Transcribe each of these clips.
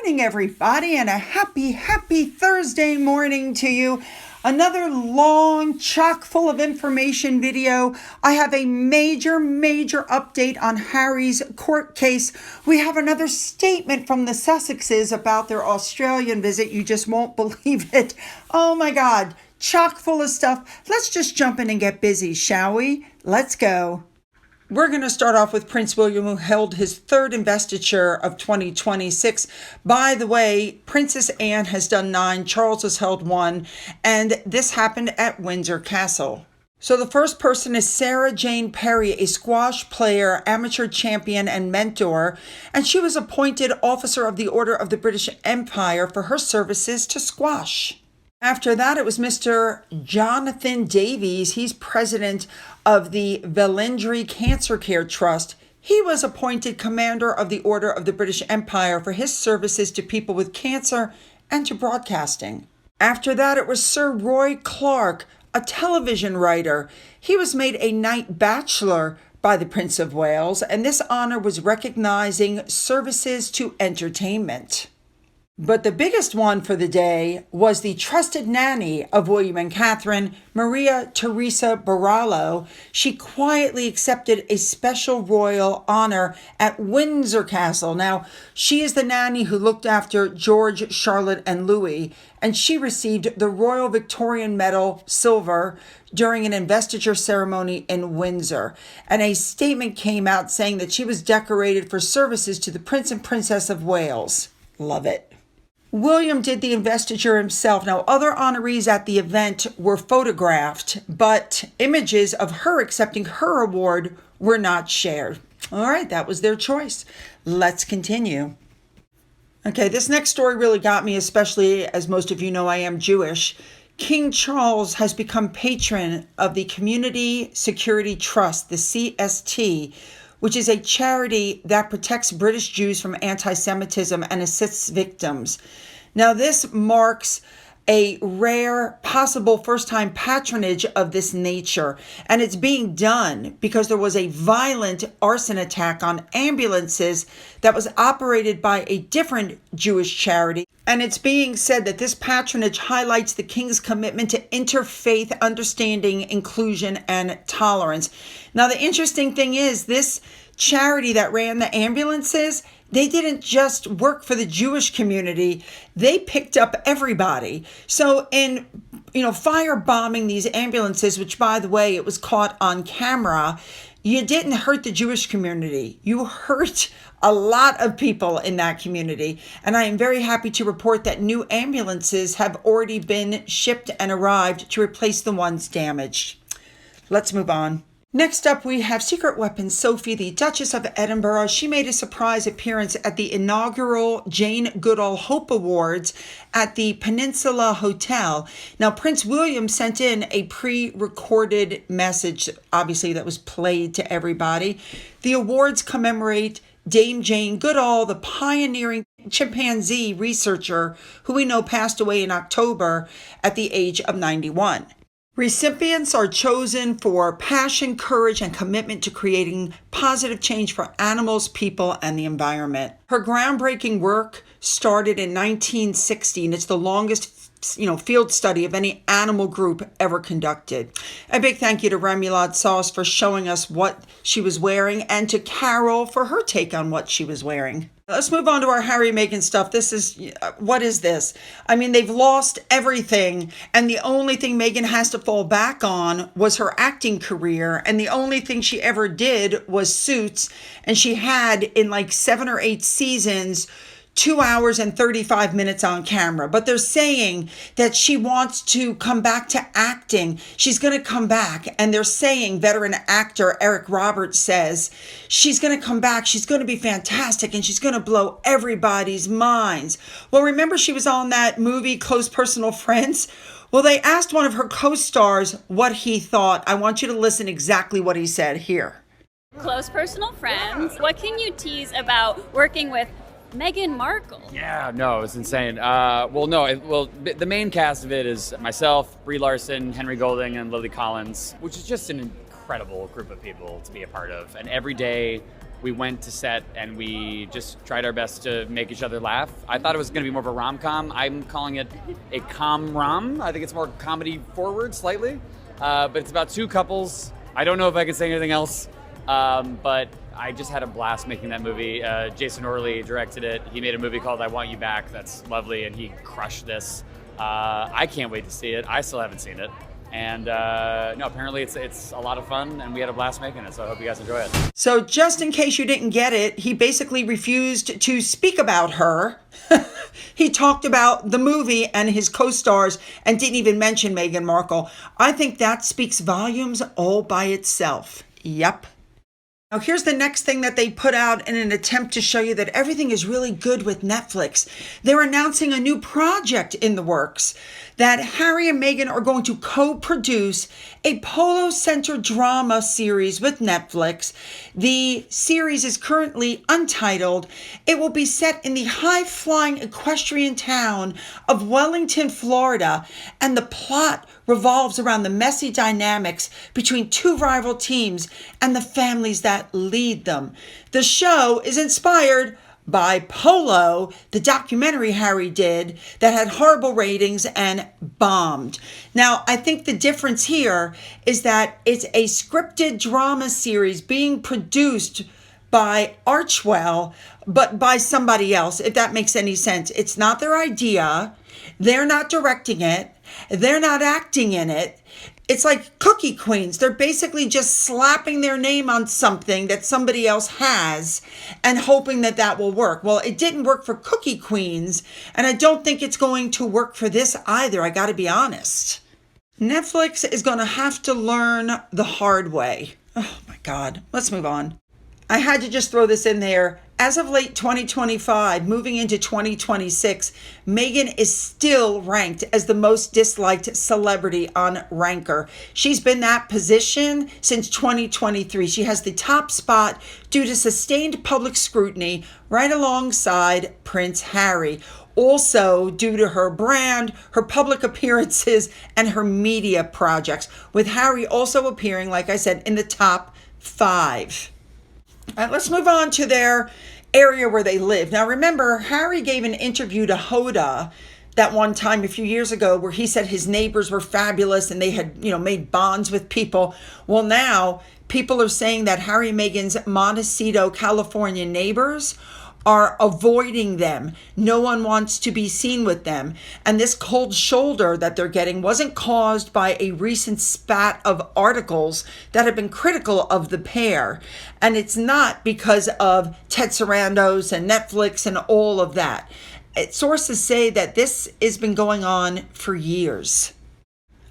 morning, everybody, and a happy Thursday morning to you. Another long, chock full of information video. I have a major update on Harry's court case. We have another statement from the Sussexes about their Australian visit. You just won't believe it. Oh my God, chock full of stuff. Let's just jump in and get busy, shall we? Let's go. We're going to start off with Prince William, who held his third investiture of 2026. By the way, Princess Anne has done 9, Charles has held 1, and this happened at Windsor Castle. So the first person is Sarah Jane Perry, a squash player, amateur champion, and mentor, and she was appointed Officer of the Order of the British Empire for her services to squash. After that, it was Mr. Jonathan Davies. He's president of the Velindre Cancer Care Trust. He was appointed commander of the Order of the British Empire for his services to people with cancer and to broadcasting. After that, it was Sir Roy Clark, a television writer. He was made a Knight Bachelor by the Prince of Wales, and this honor was recognizing services to entertainment. But the biggest one for the day was the trusted nanny of William and Catherine, Maria Teresa Barallo. She quietly accepted a special royal honor at Windsor Castle. Now, she is the nanny who looked after George, Charlotte, and Louis, and she received the Royal Victorian Medal Silver during an investiture ceremony in Windsor. And a statement came out saying that she was decorated for services to the Prince and Princess of Wales. Love it. William did the investiture himself. Now, other honorees at the event were photographed, but images of her accepting her award were not shared. All right, that was their choice. Let's continue. Okay, this next story really got me, especially as most of you know I am Jewish. King Charles has become patron of the Community Security Trust, the CST, which is a charity that protects British Jews from anti-Semitism and assists victims. Now, this marks a rare, possible first-time patronage of this nature, and it's being done because there was a violent arson attack on ambulances that was operated by a different Jewish charity. And it's being said that this patronage highlights the King's commitment to interfaith understanding, inclusion, and tolerance. Now, the interesting thing is this charity that ran the ambulances, they didn't just work for the Jewish community. They picked up everybody. So in, firebombing these ambulances, which, by the way, it was caught on camera, you didn't hurt the Jewish community. You hurt a lot of people in that community. And I am very happy to report that new ambulances have already been shipped and arrived to replace the ones damaged. Let's move on. Next up, we have secret weapon Sophie, the Duchess of Edinburgh. She made a surprise appearance at the inaugural Jane Goodall Hope Awards at the Peninsula Hotel. Now, Prince William sent in a pre-recorded message, obviously, that was played to everybody. The awards commemorate Dame Jane Goodall, the pioneering chimpanzee researcher who we know passed away in October at the age of 91. Recipients are chosen for passion, courage, and commitment to creating positive change for animals, people, and the environment. Her groundbreaking work started in 1960, and it's the longest field study of any animal group ever conducted. A big thank you to Remoulade Sauce for showing us what she was wearing, and to Carol for her take on what she was wearing. Let's move on to our Harry Meghan stuff. What is this? I mean, they've lost everything, and the only thing Meghan has to fall back on was her acting career, and the only thing she ever did was Suits, and she had, in like 7 or 8 seasons, 2 hours and 35 minutes on camera. But they're saying that she wants to come back to acting. She's going to come back. And they're saying, veteran actor Eric Roberts says, she's going to come back. She's going to be fantastic. And she's going to blow everybody's minds. Well, remember she was on that movie, Close Personal Friends? Well, they asked one of her co-stars what he thought. I want you to listen exactly what he said here. Close Personal Friends. What can you tease about working with Meghan Markle? Yeah, no, it's insane. The main cast of it is myself, Brie Larson, Henry Golding, and Lily Collins, which is just an incredible group of people to be a part of. And every day we went to set and we just tried our best to make each other laugh. I thought it was going to be more of a rom-com. I'm calling it a com-rom. I think it's more comedy forward slightly, but it's about two couples. I don't know if I can say anything else, but I just had a blast making that movie. Jason Orley directed it. He made a movie called I Want You Back. That's lovely, and he crushed this. I can't wait to see it. I still haven't seen it. And no, apparently it's a lot of fun, and we had a blast making it, so I hope you guys enjoy it. So just in case you didn't get it, he basically refused to speak about her. He talked about the movie and his co-stars and didn't even mention Meghan Markle. I think that speaks volumes all by itself. Yep. Now, here's the next thing that they put out in an attempt to show you that everything is really good with Netflix. They're announcing a new project in the works that Harry and Meghan are going to co-produce a polo-centered drama series with Netflix. The series is currently untitled. It will be set in the high-flying equestrian town of Wellington, Florida, and the plot revolves around the messy dynamics between two rival teams and the families that lead them. The show is inspired by Polo, the documentary Harry did that had horrible ratings and bombed. Now, I think the difference here is that it's a scripted drama series being produced by Archwell, but by somebody else, if that makes any sense. It's not their idea. They're not directing it. They're not acting in it. It's like Cookie Queens. They're basically just slapping their name on something that somebody else has and hoping that that will work. Well, it didn't work for Cookie Queens, and I don't think it's going to work for this either. I got to be honest. Netflix is going to have to learn the hard way. Oh my God. Let's move on. I had to just throw this in there. As of late 2025, moving into 2026, Meghan is still ranked as the most disliked celebrity on Ranker. She's been that position since 2023. She has the top spot due to sustained public scrutiny right alongside Prince Harry. Also due to her brand, her public appearances, and her media projects, with Harry also appearing, like I said, in the top 5. All right, let's move on to their area where they live. Now, remember, Harry gave an interview to Hoda that one time a few years ago where he said his neighbors were fabulous and they had, made bonds with people. Well, now people are saying that Harry and Meghan's Montecito, California neighbors are avoiding them. No one wants to be seen with them. And this cold shoulder that they're getting wasn't caused by a recent spat of articles that have been critical of the pair. And it's not because of Ted Sarandos and Netflix and all of that. Sources say that this has been going on for years.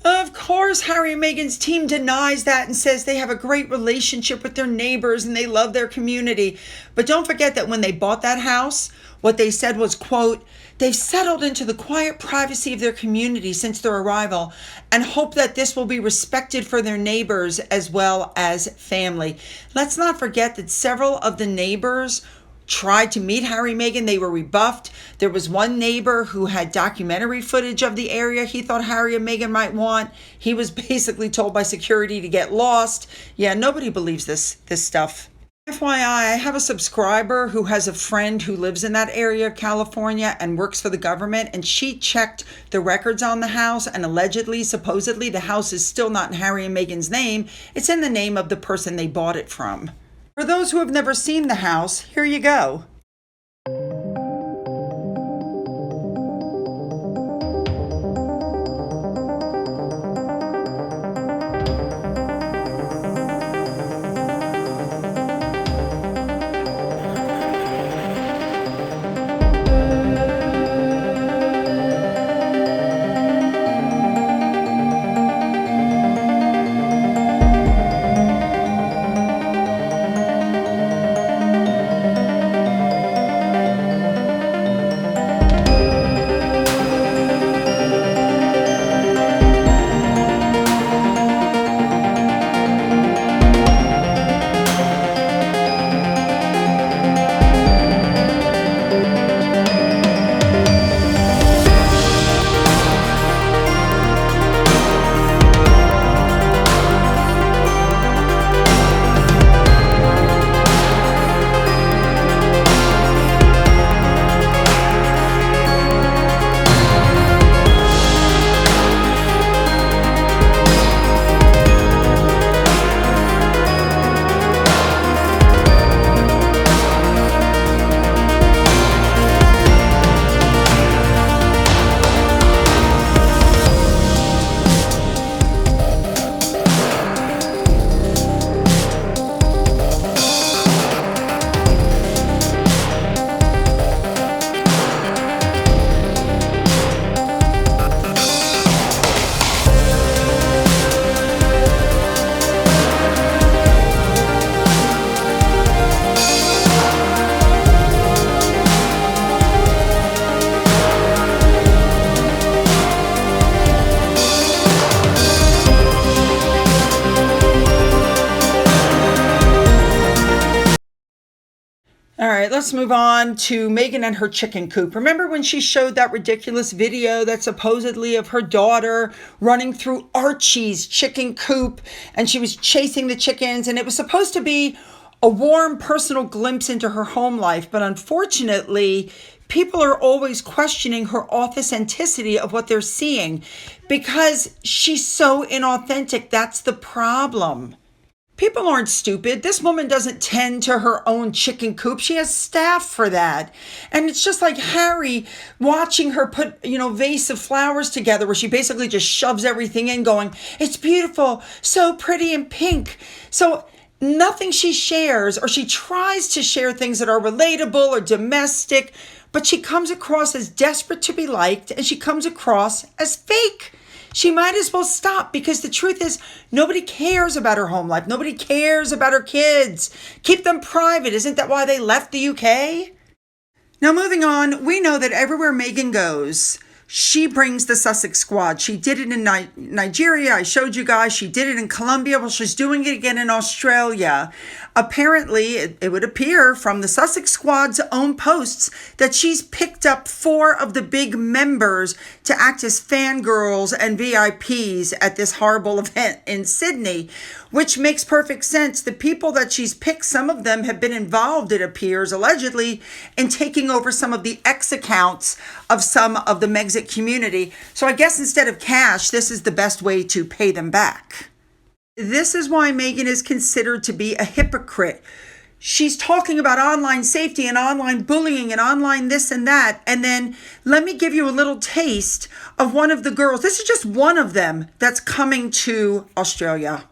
Of course, Harry and Meghan's team denies that and says they have a great relationship with their neighbors and they love their community. But don't forget that when they bought that house, what they said was, quote, they've settled into the quiet privacy of their community since their arrival and hope that this will be respected for their neighbors as well as family. Let's not forget that several of the neighbors tried to meet Harry and Meghan. They were rebuffed. There was one neighbor who had documentary footage of the area he thought Harry and Meghan might want. He was basically told by security to get lost. Yeah, nobody believes this stuff. FYI, I have a subscriber who has a friend who lives in that area of California and works for the government, and she checked the records on the house, and supposedly, the house is still not in Harry and Meghan's name. It's in the name of the person they bought it from. For those who have never seen the house, here you go. All right, let's move on to Meghan and her chicken coop. Remember when she showed that ridiculous video that supposedly of her daughter running through Archie's chicken coop and she was chasing the chickens, and it was supposed to be a warm personal glimpse into her home life, but unfortunately, people are always questioning her authenticity of what they're seeing because she's so inauthentic. That's the problem. People aren't stupid. This woman doesn't tend to her own chicken coop. She has staff for that. And it's just like Harry watching her put, vase of flowers together where she basically just shoves everything in going, it's beautiful, so pretty and pink. So nothing she shares, or she tries to share things that are relatable or domestic, but she comes across as desperate to be liked, and she comes across as fake. She might as well stop, because the truth is nobody cares about her home life. Nobody cares about her kids. Keep them private. Isn't that why they left the UK? Now, moving on, we know that everywhere Meghan goes, she brings the Sussex squad. She did it in Nigeria. I showed you guys. She did it in Colombia. Well, she's doing it again in Australia. Apparently, it would appear from the Sussex squad's own posts that she's picked up 4 of the big members to act as fangirls and VIPs at this horrible event in Sydney, which makes perfect sense. The people that she's picked, some of them have been involved, it appears, allegedly, in taking over some of the X accounts of some of the Megxit community. So I guess instead of cash, this is the best way to pay them back. This is why Meghan is considered to be a hypocrite. She's talking about online safety and online bullying and online this and that. And then let me give you a little taste of one of the girls. This is just one of them that's coming to Australia.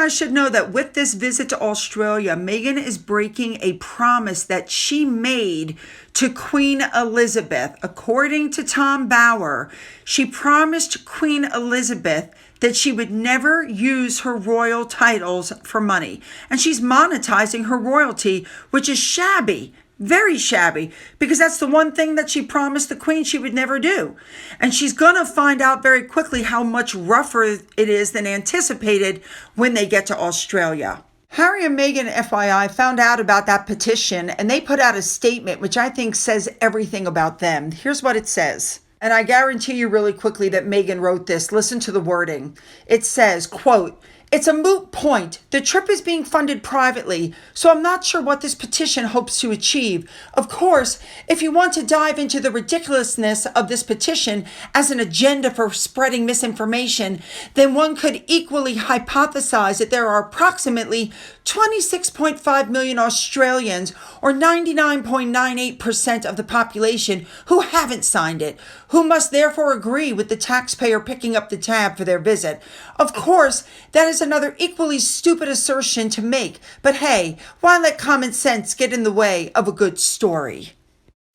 Should know that with this visit to Australia, Meghan is breaking a promise that she made to Queen Elizabeth. According to Tom Bower, she promised Queen Elizabeth that she would never use her royal titles for money. And she's monetizing her royalty, which is shabby. Very shabby, because that's the one thing that she promised the Queen she would never do. And she's going to find out very quickly how much rougher it is than anticipated when they get to Australia. Harry and Meghan, FYI, found out about that petition, and they put out a statement which I think says everything about them. Here's what it says. And I guarantee you really quickly that Meghan wrote this. Listen to the wording. It says, quote, "It's a moot point. The trip is being funded privately, so I'm not sure what this petition hopes to achieve. Of course, if you want to dive into the ridiculousness of this petition as an agenda for spreading misinformation, then one could equally hypothesize that there are approximately 26.5 million Australians, or 99.98% of the population, who haven't signed it, who must therefore agree with the taxpayer picking up the tab for their visit. Of course, that is another equally stupid assertion to make, but hey, why let common sense get in the way of a good story?"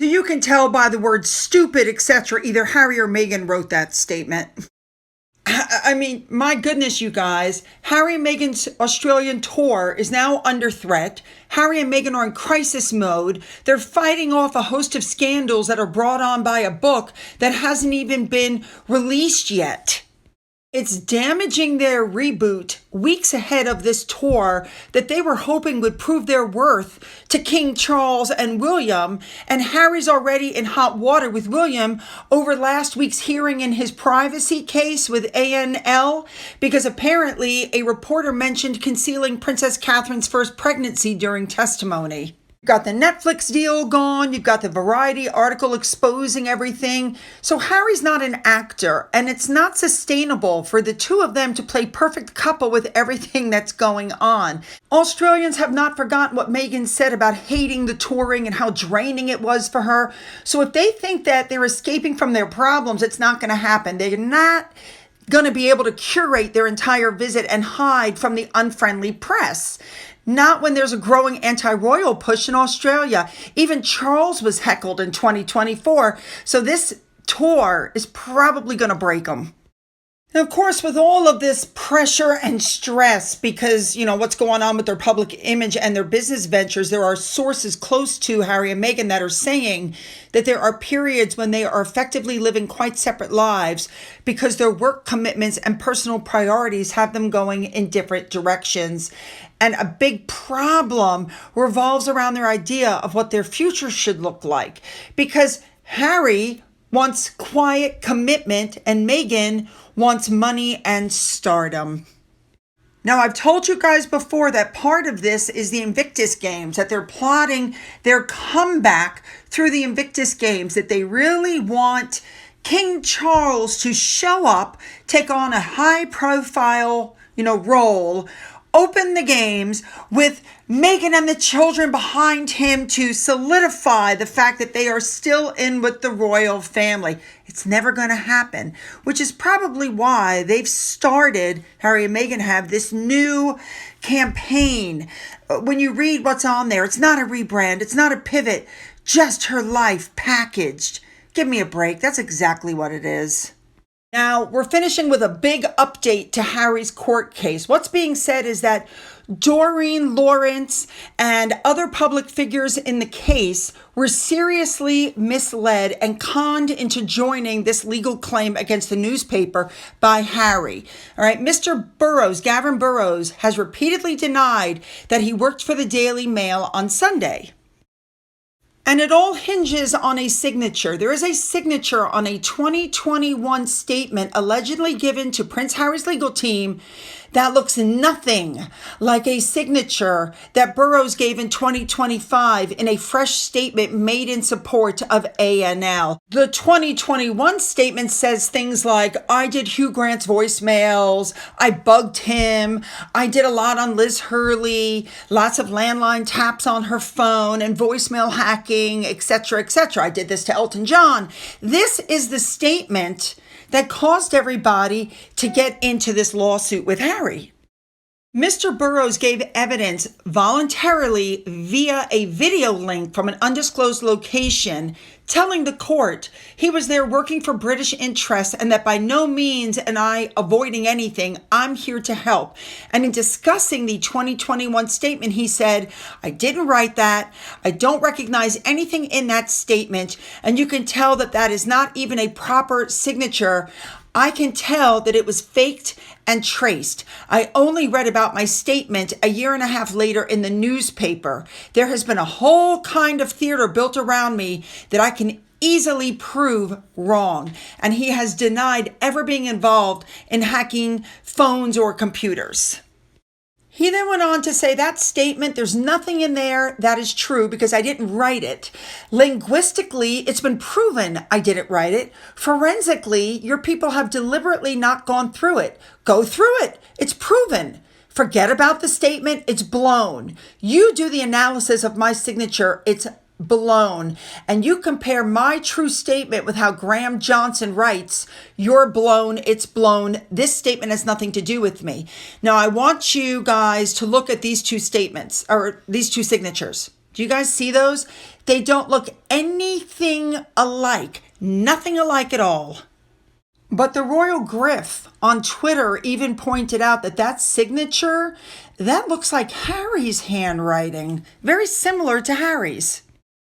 So you can tell by the word stupid, etc., either Harry or Meghan wrote that statement. I mean, my goodness, you guys. Harry and Meghan's Australian tour is now under threat. Harry and Meghan are in crisis mode. They're fighting off a host of scandals that are brought on by a book that hasn't even been released yet. It's damaging their reboot weeks ahead of this tour that they were hoping would prove their worth to King Charles and William. And Harry's already in hot water with William over last week's hearing in his privacy case with ANL, because apparently a reporter mentioned concealing Princess Catherine's first pregnancy during testimony. Got the Netflix deal gone. You've got the Variety article exposing everything. So Harry's not an actor, and it's not sustainable for the two of them to play perfect couple with everything that's going on. Australians have not forgotten what Meghan said about hating the touring and how draining it was for her. So if they think that they're escaping from their problems, it's not going to happen. They're not going to be able to curate their entire visit and hide from the unfriendly press. Not when there's a growing anti-royal push in Australia. Even Charles was heckled in 2024, so this tour is probably going to break them. And of course, with all of this pressure and stress, because, what's going on with their public image and their business ventures, there are sources close to Harry and Meghan that are saying that there are periods when they are effectively living quite separate lives because their work commitments and personal priorities have them going in different directions. And a big problem revolves around their idea of what their future should look like, because Harry wants quiet commitment and Meghan wants money and stardom. Now, I've told you guys before that part of this is the Invictus Games, that they're plotting their comeback through the Invictus Games, that they really want King Charles to show up, take on a high-profile, role, open the games with Meghan and the children behind him to solidify the fact that they are still in with the royal family. It's never going to happen, which is probably why they've started, Harry and Meghan have, this new campaign. When you read what's on there, it's not a rebrand, it's not a pivot, just her life packaged. Give me a break. That's exactly what it is. Now, we're finishing with a big update to Harry's court case. What's being said is that Doreen Lawrence and other public figures in the case were seriously misled and conned into joining this legal claim against the newspaper by Harry. All right, Mr. Burrows, Gavin Burrows, has repeatedly denied that he worked for the Daily Mail on Sunday. And it all hinges on a signature. There is a signature on a 2021 statement allegedly given to Prince Harry's legal team that looks nothing like a signature that Burrows gave in 2025 in a fresh statement made in support of ANL. The 2021 statement says things like, I did Hugh Grant's voicemails, I bugged him, I did a lot on Liz Hurley, lots of landline taps on her phone and voicemail hacking, etc., etc. I did this to Elton John. This is the statement that caused everybody to get into this lawsuit with Harry. Mr. Burrows gave evidence voluntarily via a video link from an undisclosed location, telling the court he was there working for British interests and that by no means am I avoiding anything. I'm here to help. And in discussing the 2021 statement, he said, I didn't write that. I don't recognize anything in that statement. And you can tell that that is not even a proper signature. I can tell that it was faked and traced. I only read about my statement a year and a half later in the newspaper. There has been a whole kind of theater built around me that I can easily prove wrong. And he has denied ever being involved in hacking phones or computers. He then went on to say that statement, there's nothing in there that is true because I didn't write it. Linguistically, it's been proven I didn't write it. Forensically, your people have deliberately not gone through it. Go through it. It's proven. Forget about the statement. It's blown. You do the analysis of my signature. It's blown. And you compare my true statement with how Graham Johnson writes, you're blown, it's blown. This statement has nothing to do with me. Now, I want you guys to look at these two statements, or these two signatures. Do you guys see those? They don't look anything alike, nothing alike at all. But the Royal Griff on Twitter even pointed out that that signature, that looks like Harry's handwriting, very similar to Harry's.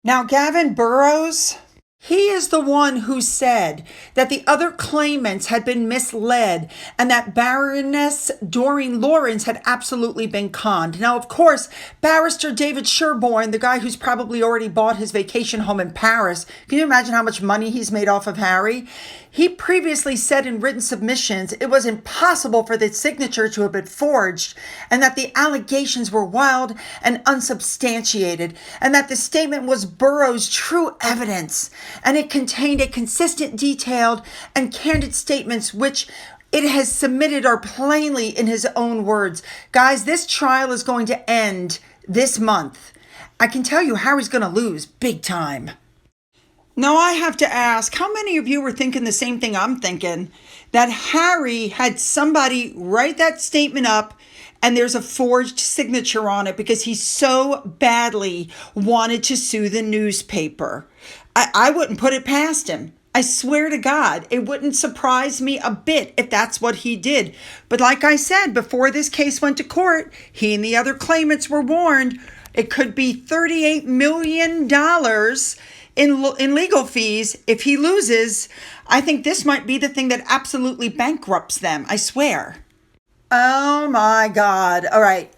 Now, Gavin Burrows, He is the one who said that the other claimants had been misled and that Baroness Doreen Lawrence had absolutely been conned. Now, of course, Barrister David Sherborne, the guy who's probably already bought his vacation home in Paris, can you imagine how much money he's made off of Harry? He previously said in written submissions it was impossible for the signature to have been forged and that the allegations were wild and unsubstantiated and that the statement was Burroughs' true evidence and it contained a consistent, detailed, and candid statements which it has submitted are plainly in his own words. Guys, this trial is going to end this month. I can tell you Harry's going to lose big time. Now, I have to ask, how many of you were thinking the same thing I'm thinking? That Harry had somebody write that statement up and there's a forged signature on it because he so badly wanted to sue the newspaper. I wouldn't put it past him. I swear to God, it wouldn't surprise me a bit if that's what he did. But like I said, before this case went to court, he and the other claimants were warned it could be $38 million in legal fees if he loses. I think this might be the thing that absolutely bankrupts them, I swear. Oh my God. All right.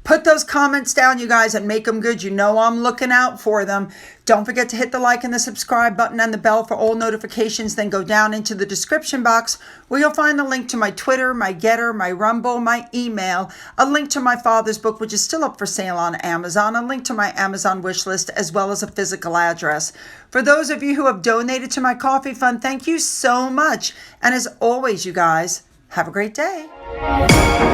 Put those comments down, you guys, and make them good. You know I'm looking out for them. Don't forget to hit the like and the subscribe button and the bell for all notifications. Then go down into the description box where you'll find the link to my Twitter, my Gettr, my Rumble, my email, a link to my father's book, which is still up for sale on Amazon, a link to my Amazon wish list, as well as a physical address. For those of you who have donated to my coffee fund, thank you so much. And as always, you guys, have a great day.